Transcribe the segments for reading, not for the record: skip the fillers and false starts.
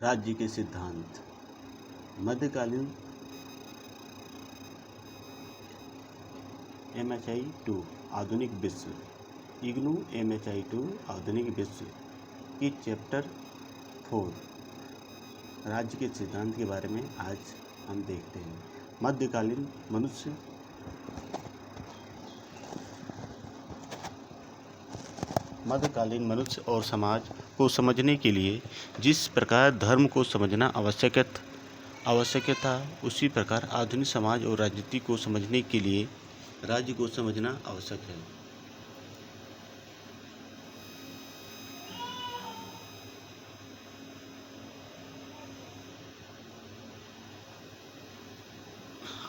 राज्य के सिद्धांत। मध्यकालीन MHI-II आधुनिक विश्व, इग्नू MHI-II आधुनिक विश्व की चैप्टर 4 राज्य के सिद्धांत के बारे में आज हम देखते हैं। मध्यकालीन मनुष्य और समाज को समझने के लिए जिस प्रकार धर्म को समझना आवश्यक था, उसी प्रकार आधुनिक समाज और राजनीति को समझने के लिए राज्य को समझना आवश्यक है।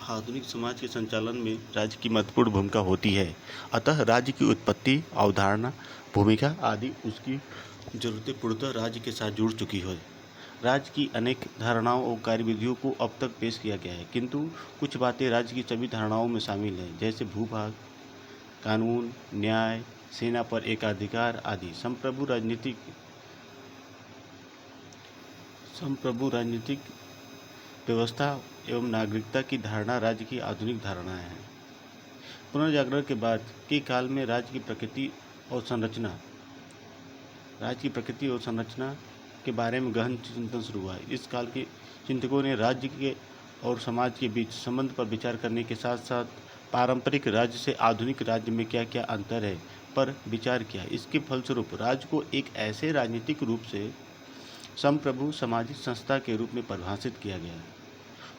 आधुनिक समाज के संचालन में राज्य की महत्वपूर्ण भूमिका होती है। अतः राज्य की उत्पत्ति, अवधारणा, भूमिका आदि उसकी जरूरतें पूर्णतः राज्य के साथ जुड़ चुकी है। राज्य की अनेक धारणाओं और कार्यविधियों को अब तक पेश किया गया है, किंतु कुछ बातें राज्य की सभी धारणाओं में शामिल हैं, जैसे भूभाग, कानून, न्याय, सेना पर एकाधिकार आदि। संप्रभु राजनीतिक व्यवस्था एवं नागरिकता की धारणा राज्य की आधुनिक धारणा है। पुनर्जागरण के बाद के काल में राज्य की प्रकृति और संरचना के बारे में गहन चिंतन शुरू हुआ। इस काल के चिंतकों ने राज्य के और समाज के बीच संबंध पर विचार करने के साथ साथ पारंपरिक राज्य से आधुनिक राज्य में क्या क्या अंतर है पर विचार किया। इसके फलस्वरूप राज्य को एक ऐसे राजनीतिक रूप से संप्रभु सामाजिक संस्था के रूप में परिभाषित किया गया,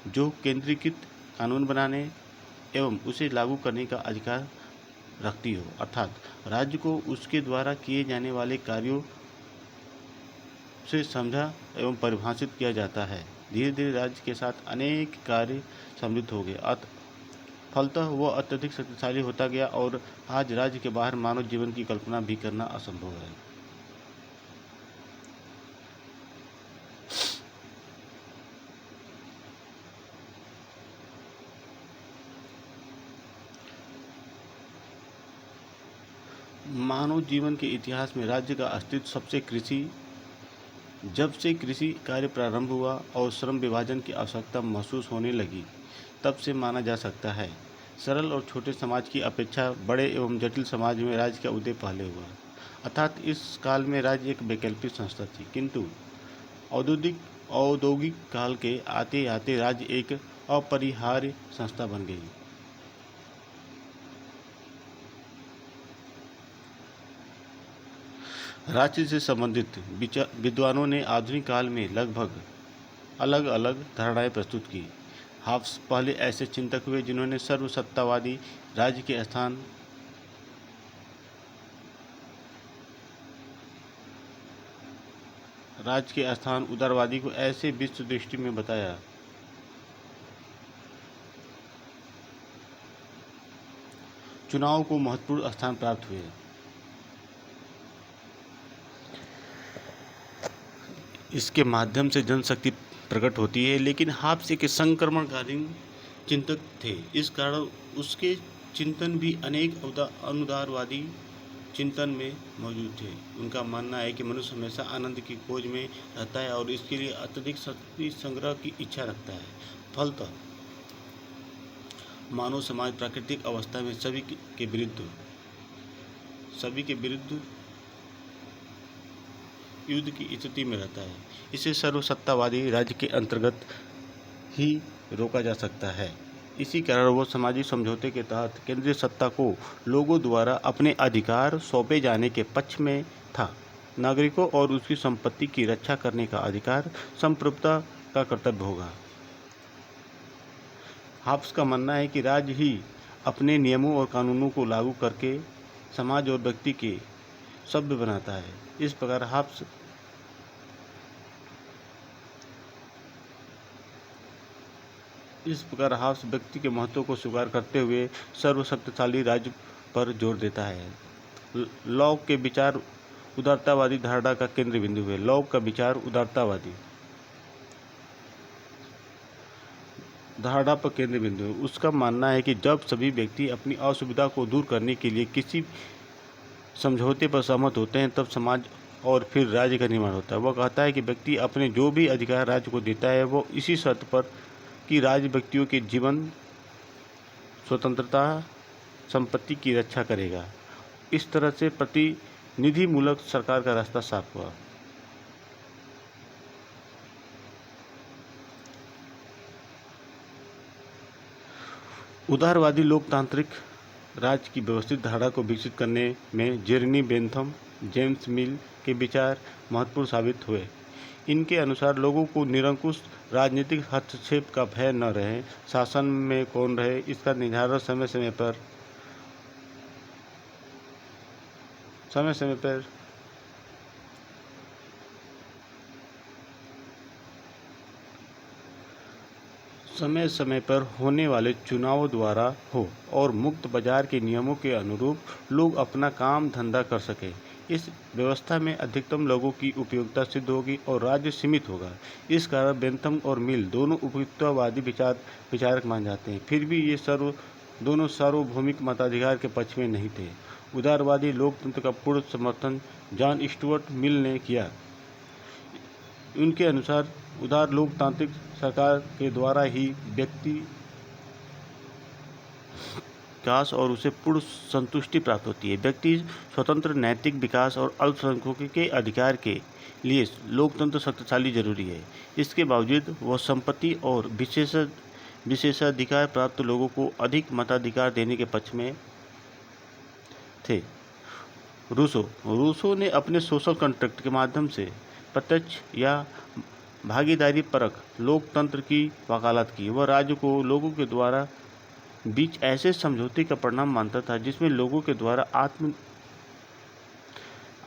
जो केंद्रीकृत कानून बनाने एवं उसे लागू करने का अधिकार रखती हो, अर्थात राज्य को उसके द्वारा किए जाने वाले कार्यों से समझा एवं परिभाषित किया जाता है। धीरे धीरे राज्य के साथ अनेक कार्य सम्मिलित हो गए। फलतः वह अत्यधिक शक्तिशाली होता गया और आज राज्य के बाहर मानव जीवन की कल्पना भी करना असंभव है। मानव जीवन के इतिहास में राज्य का अस्तित्व जब से कृषि कार्य प्रारंभ हुआ और श्रम विभाजन की आवश्यकता महसूस होने लगी, तब से माना जा सकता है। सरल और छोटे समाज की अपेक्षा बड़े एवं जटिल समाज में राज्य का उदय पहले हुआ। अर्थात इस काल में राज्य एक वैकल्पिक संस्था थी, किंतु औद्योगिक काल के आते आते राज्य एक अपरिहार्य संस्था बन गई। राज्य से संबंधित विद्वानों ने आधुनिक काल में लगभग अलग अलग धारणाएं प्रस्तुत की। हाब्स पहले ऐसे चिंतक हुए जिन्होंने सर्वसत्तावादी राज्य के स्थान उदारवादी को ऐसे विश्व दृष्टि में बताया। चुनाव को महत्वपूर्ण स्थान प्राप्त हुए। इसके माध्यम से जनशक्ति प्रकट होती है, लेकिन हाब्स एक संक्रमणकालीन चिंतक थे। इस कारण उसके चिंतन भी अनेक अनुदारवादी चिंतन में मौजूद थे। उनका मानना है कि मनुष्य हमेशा आनंद की खोज में रहता है और इसके लिए अत्यधिक शक्ति संग्रह की इच्छा रखता है। फलतः मानव समाज प्राकृतिक अवस्था में सभी के विरुद्ध युद्ध की स्थिति में रहता है। इसे सर्वसत्तावादी राज्य के अंतर्गत ही रोका जा सकता है। इसी कारण वह सामाजिक समझौते के तहत केंद्रीय सत्ता को लोगों द्वारा अपने अधिकार सौंपे जाने के पक्ष में था। नागरिकों और उसकी संपत्ति की रक्षा करने का अधिकार संप्रभुता का कर्तव्य होगा। हाब्स का मानना है कि राज्य ही अपने नियमों और कानूनों को लागू करके समाज और व्यक्ति के सभ्य बनाता है। इस प्रकार हाब्स व्यक्ति के महत्व को स्वीकार करते हुए सर्वशक्तिशाली राज्य पर जोर देता है। लॉक के विचार उदारतावादी धारणा का केंद्र बिंदु है। लॉक का विचार उदारतावादी धारणा पर केंद्र बिंदु है। उसका मानना है कि जब सभी व्यक्ति अपनी असुविधा को दूर करने के लिए किसी समझौते पर सहमत होते हैं, तब समाज और फिर राज्य का निर्माण होता है। वह कहता है कि व्यक्ति अपने जो भी अधिकार राज्य को देता है वो इसी शर्त पर कि राज्य व्यक्तियों के जीवन, स्वतंत्रता, संपत्ति की रक्षा करेगा। इस तरह से प्रतिनिधिमूलक सरकार का रास्ता साफ हुआ। उदारवादी लोकतांत्रिक राज्य की व्यवस्थित धारा को विकसित करने में जेरेमी बेंथम, जेम्स मिल के विचार महत्वपूर्ण साबित हुए। इनके अनुसार लोगों को निरंकुश राजनीतिक हस्तक्षेप का भय न रहे, शासन में कौन रहे इसका निर्धारण समय समय पर होने वाले चुनावों द्वारा हो और मुक्त बाजार के नियमों के अनुरूप लोग अपना काम धंधा कर सके। इस व्यवस्था में अधिकतम लोगों की उपयोगिता सिद्ध होगी और राज्य सीमित होगा। इस कारण बेंथम और मिल दोनों उपयुक्तवादी विचारक माने जाते हैं। फिर भी ये दोनों सार्वभौमिक मताधिकार के पक्ष में नहीं थे। उदारवादी लोकतंत्र का पूर्ण समर्थन जॉन स्टुअर्ट मिल ने किया। उनके अनुसार उदार लोकतांत्रिक सरकार के द्वारा ही व्यक्ति विकास और उसे पूर्ण संतुष्टि प्राप्त होती है। व्यक्ति स्वतंत्र नैतिक विकास और अल्पसंख्यकों के अधिकार के लिए लोकतंत्र शक्तिशाली जरूरी है। इसके बावजूद वह संपत्ति और विशेषाधिकार प्राप्त लोगों को अधिक मताधिकार देने के पक्ष में थे। रूसो ने अपने सोशल कॉन्ट्रैक्ट के माध्यम से प्रत्यक्ष या भागीदारी परक लोकतंत्र की वकालत की। वह राज्य को लोगों के द्वारा बीच ऐसे समझौते का परिणाम मानता था जिसमें लोगों के द्वारा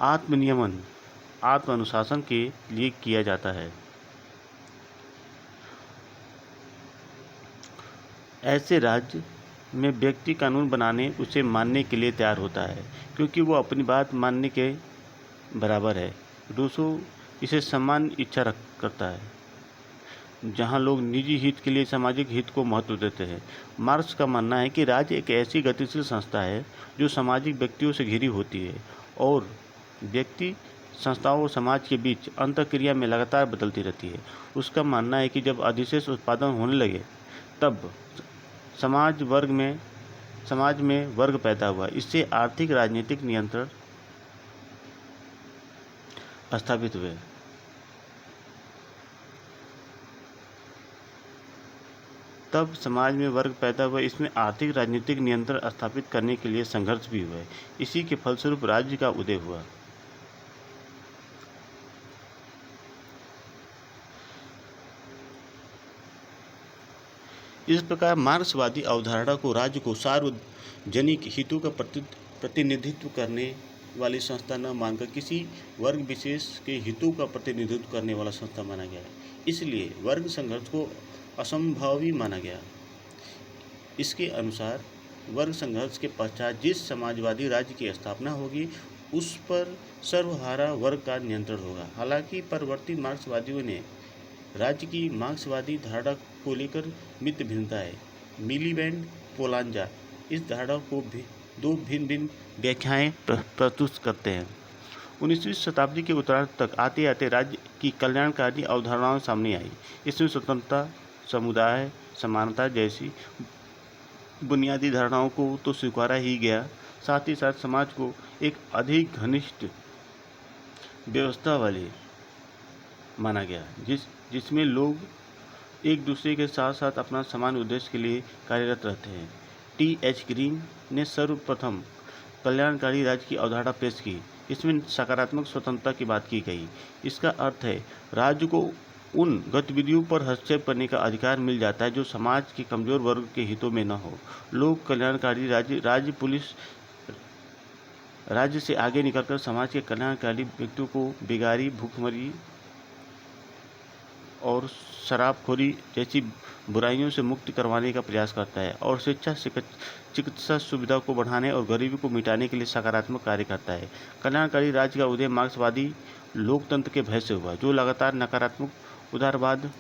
आत्मनियमन, आत्म अनुशासन के लिए किया जाता है। ऐसे राज्य में व्यक्ति कानून बनाने, उसे मानने के लिए तैयार होता है क्योंकि वो अपनी बात मानने के बराबर है। रूसो इसे समान इच्छा करता है, जहां लोग निजी हित के लिए सामाजिक हित को महत्व देते हैं। मार्क्स का मानना है कि राज्य एक ऐसी गतिशील संस्था है जो सामाजिक व्यक्तियों से घिरी होती है और व्यक्ति, संस्थाओं और समाज के बीच अंतःक्रिया में लगातार बदलती रहती है। उसका मानना है कि जब अधिशेष उत्पादन होने लगे तब समाज में वर्ग पैदा हुआ। इससे आर्थिक राजनीतिक नियंत्रण स्थापित हुए। तब समाज में वर्ग पैदा हुआ, इसमें आर्थिक राजनीतिक नियंत्रण स्थापित करने के लिए संघर्ष भी हुए। इसी के फलस्वरूप राज्य का उदय हुआ। इस प्रकार मार्क्सवादी अवधारणा को राज्य को सार्वजनिक हितों का प्रतिनिधित्व करने वाली संस्था न मानकर किसी वर्ग विशेष के हितों का प्रतिनिधित्व करने वाला संस्था माना गया। इसलिए वर्ग संघर्ष को असंभवी माना गया। इसके अनुसार वर्ग संघर्ष के पश्चात जिस समाजवादी राज्य की स्थापना होगी उस पर सर्वहारा वर्ग का नियंत्रण होगा। हालांकि परवर्ती मार्क्सवादियों ने राज्य की मार्क्सवादी धारणा को लेकर मित भिन्नता है। मिलीबैंड, पोलांजा इस धारणा को भी दो भिन्न व्याख्याएं प्रस्तुत करते हैं। 19वीं शताब्दी के उत्तरार्ध तक आते आते राज्य की कल्याणकारी अवधारणाएं सामने आई। इसमें स्वतंत्रता, समुदाय, समानता जैसी बुनियादी धारणाओं को तो स्वीकारा ही गया, साथ ही साथ समाज को एक अधिक घनिष्ठ व्यवस्था वाले माना गया जिसमें लोग एक दूसरे के साथ साथ अपना समान उद्देश्य के लिए कार्यरत रहते हैं। T.H. ग्रीन ने सर्वप्रथम कल्याणकारी राज्य की अवधारणा पेश की। इसमें सकारात्मक स्वतंत्रता की बात की गई। इसका अर्थ है राज्य को उन गतिविधियों पर हस्तक्षेप करने का अधिकार मिल जाता है जो समाज के कमजोर वर्ग के हितों में न हो। लोक कल्याणकारी राज्य से आगे निकलकर समाज के कल्याणकारी व्यक्तियों को बेगारी, भूखमरी और शराबखोरी जैसी बुराइयों से मुक्त करवाने का प्रयास करता है और शिक्षा, चिकित्सा सुविधा को बढ़ाने और गरीबी को मिटाने के लिए सकारात्मक कार्य करता है। कल्याणकारी राज्य का उदय मार्क्सवादी लोकतंत्र के भय से हुआ, जो लगातार नकारात्मक उदारवाद